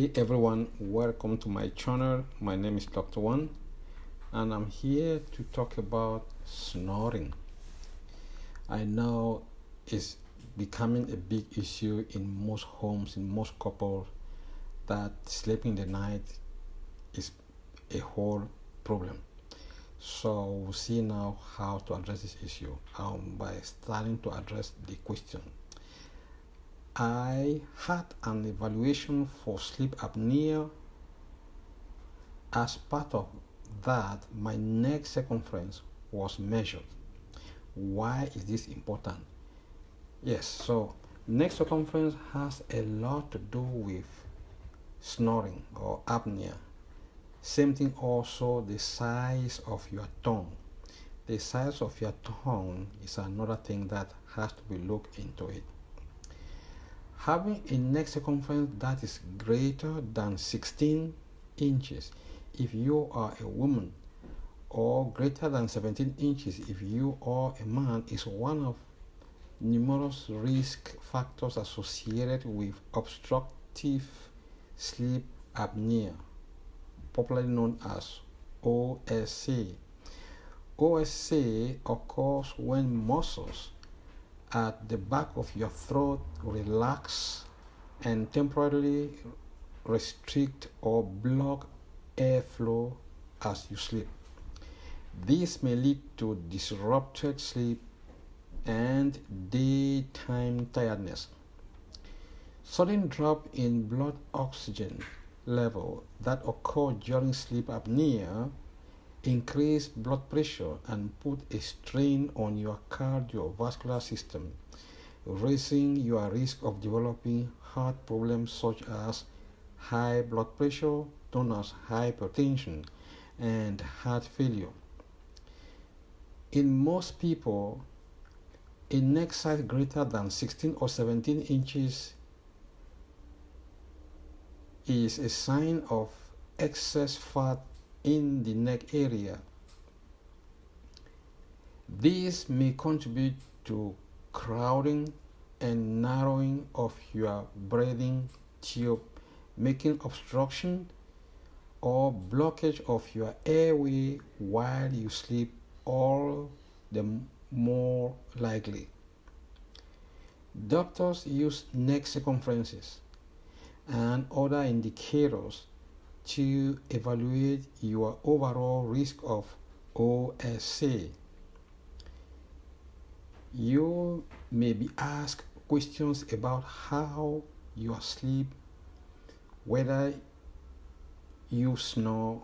Hey everyone, welcome to my channel. My name is Dr. One and I'm here to talk about snoring. I know it's becoming a big issue in most homes, in most couples, that sleeping the night is a whole problem. So we'll see now how to address this issue by starting to address the question. I had an evaluation for sleep apnea. As part of that, my neck circumference was measured. Why is this important? Yes, so neck circumference has a lot to do with snoring or apnea. Same thing also the size of your tongue. The size of your tongue is another thing that has to be looked into it. Having a neck circumference that is greater than 16 inches if you are a woman, or greater than 17 inches if you are a man, is one of numerous risk factors associated with obstructive sleep apnea, popularly known as OSA. OSA occurs when muscles at the back of your throat relax and temporarily restrict or block airflow as you sleep. This may lead to disrupted sleep and daytime tiredness. Sudden drop in blood oxygen level that occur during sleep apnea increase blood pressure and put a strain on your cardiovascular system, raising your risk of developing heart problems such as high blood pressure, known as hypertension, and heart failure. In most people, a neck size greater than 16 or 17 inches is a sign of excess fat in the neck area. This may contribute to crowding and narrowing of your breathing tube, making obstruction or blockage of your airway while you sleep all the more likely. Doctors use neck circumferences and other indicators to evaluate your overall risk of OSA. You may be asked questions about how you sleep, whether you snore,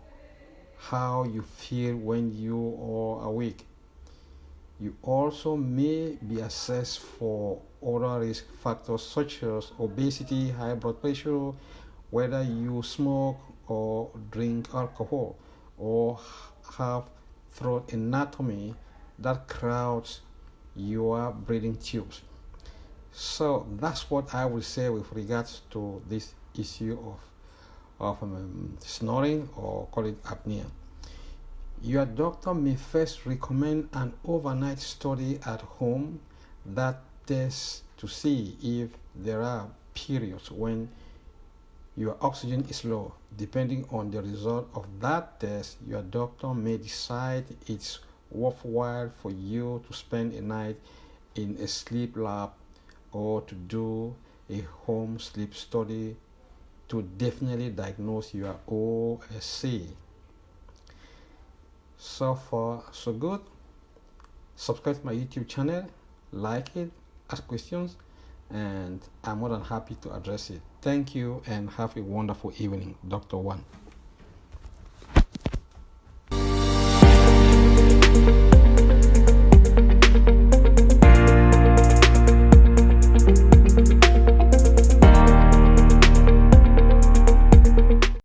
how you feel when you are awake. You also may be assessed for other risk factors such as obesity, high blood pressure, whether you smoke or drink alcohol, or have throat anatomy that crowds your breathing tubes. So that's what I will say with regards to this issue of snoring, or call it apnea. Your doctor may first recommend an overnight study at home that tests to see if there are periods when your oxygen is low. Depending on the result of that test, your doctor may decide it's worthwhile for you to spend a night in a sleep lab or to do a home sleep study to definitely diagnose your OSA. So far, so good. Subscribe to my YouTube channel, like it, ask questions, and I'm more than happy to address it. Thank you and have a wonderful evening. Dr. One.